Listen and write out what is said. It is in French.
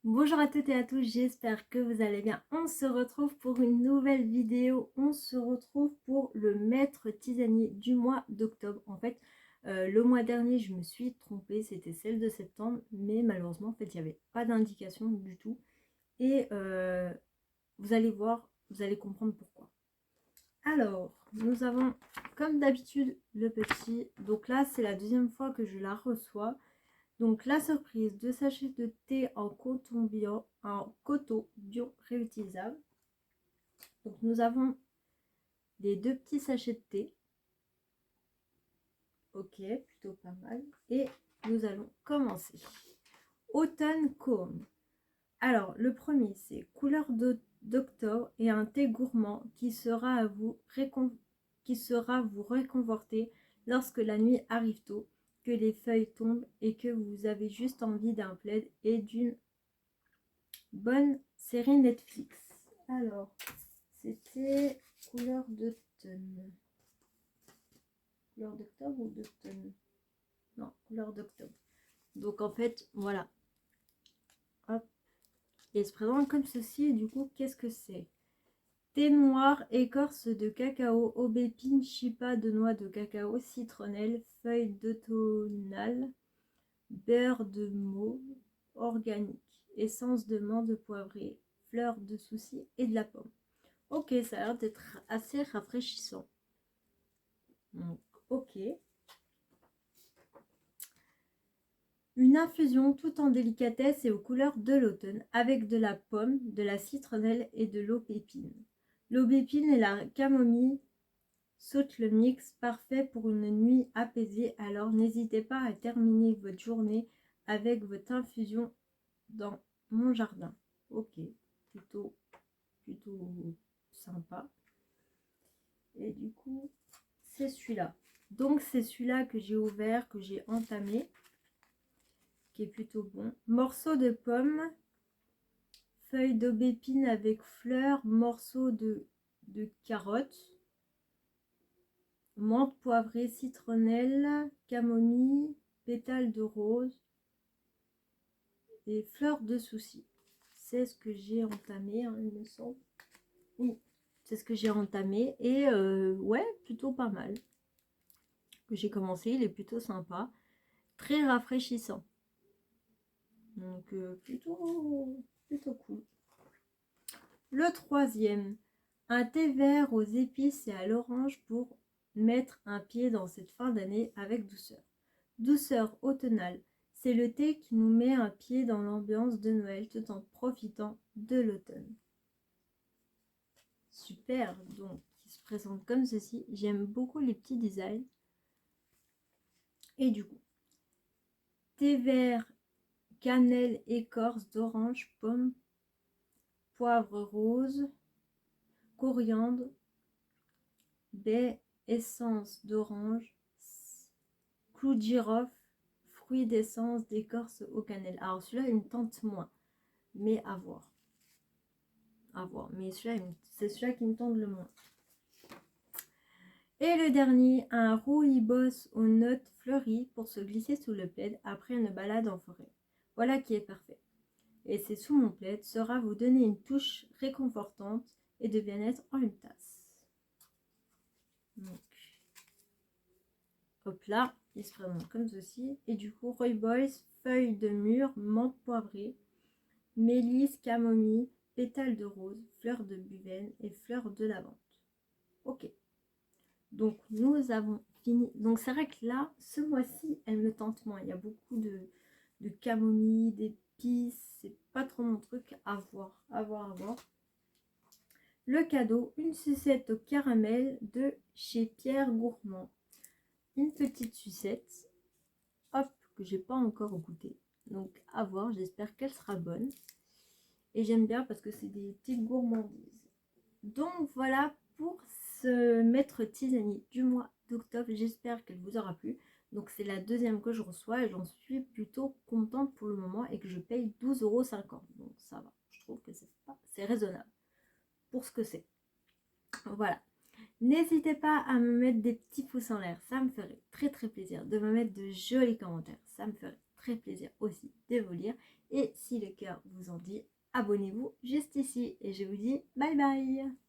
Bonjour à toutes et à tous, j'espère que vous allez bien. On se retrouve pour une nouvelle vidéo. On se retrouve pour le maître tisanier du mois d'octobre. En fait, le mois dernier, je me suis trompée, c'était celle de septembre, mais malheureusement, en fait, il n'y avait pas d'indication du tout. Et vous allez voir, vous allez comprendre pourquoi. Alors, nous avons, comme d'habitude, le petit. Donc là, c'est la deuxième fois que je la reçois. Donc la surprise, 2 sachets de thé en coton bio réutilisable. Donc nous avons les 2 petits sachets de thé. Ok, plutôt pas mal. Et nous allons commencer. Automne Calm. Alors le premier c'est couleur d'octobre et un thé gourmand qui sera vous réconforter lorsque la nuit arrive tôt, que les feuilles tombent et que vous avez juste envie d'un plaid et d'une bonne série Netflix. Alors, c'était couleur d'automne. Couleur d'octobre ou d'automne? Non, couleur d'octobre. Donc en fait, voilà. Hop. Et il se présente comme ceci. Et du coup, qu'est-ce que c'est? Thé noir, écorce de cacao, aubépine, chipa de noix de cacao, citronnelle, feuilles d'automnal, beurre de mauve, organique, essence de menthe poivrée, fleurs de souci et de la pomme. Ok, ça a l'air d'être assez rafraîchissant. Donc, ok. Une infusion tout en délicatesse et aux couleurs de l'automne, avec de la pomme, de la citronnelle et de l'aubépine. L'aubépine et la camomille sautent le mix parfait pour une nuit apaisée, alors n'hésitez pas à terminer votre journée avec votre infusion dans mon jardin. Ok, plutôt sympa. Et du coup, c'est celui-là. Donc c'est celui-là que j'ai ouvert, que j'ai entamé, qui est plutôt bon. Morceau de pomme, feuille d'aubépine avec fleurs, morceau de carotte, menthe poivrée, citronnelle, camomille, pétales de rose et fleurs de souci. C'est ce que j'ai entamé, hein, il me semble. Oui, c'est ce que j'ai entamé et ouais, plutôt pas mal. Que j'ai commencé, il est plutôt sympa, très rafraîchissant. Donc plutôt cool. Le troisième, un thé vert aux épices et à l'orange pour mettre un pied dans cette fin d'année avec douceur. Douceur automnale, c'est le thé qui nous met un pied dans l'ambiance de Noël tout en profitant de l'automne. Super, donc il se présente comme ceci. J'aime beaucoup les petits designs. Et du coup, thé vert, cannelle, écorce d'orange, pomme, poivre rose, coriandre, baie, essence d'orange, clou de girofle, fruits d'essence d'écorce au cannelle. Alors celui-là, il me tente moins, mais à voir. À voir. Mais celui-là, c'est celui-là qui me tente le moins. Et le dernier, un rooibos aux notes fleuries pour se glisser sous le plaid après une balade en forêt. Voilà qui est parfait. Et c'est sous mon plaid sera vous donner une touche réconfortante et de bien-être en une tasse. Donc, hop là, il se présente comme ceci. Et du coup, rooibos, feuilles de mûre, menthe poivrée, mélisse, camomille, pétales de rose, fleurs de buvenne et fleurs de lavande. Ok. Donc, nous avons fini. Donc, c'est vrai que là, ce mois-ci, elle me tente moins. Il y a beaucoup de camomille, d'épices. C'est pas trop mon truc. À voir, à voir, à voir. Le cadeau, une sucette au caramel de chez Pierre Gourmand. Une petite sucette, hop, que j'ai pas encore goûté. Donc à voir, j'espère qu'elle sera bonne. Et j'aime bien parce que c'est des petites gourmandises. Donc voilà pour ce maître tisanier du mois d'octobre. J'espère qu'elle vous aura plu. Donc c'est la deuxième que je reçois et j'en suis plutôt contente pour le moment et que je paye 12,50 €. Donc ça va, je trouve que c'est raisonnable pour ce que c'est. Voilà. N'hésitez pas à me mettre des petits pouces en l'air, ça me ferait très très plaisir. De me mettre de jolis commentaires, ça me ferait ferait plaisir aussi de vous lire. Et si le cœur vous en dit, abonnez-vous juste ici. Et je vous dis bye bye.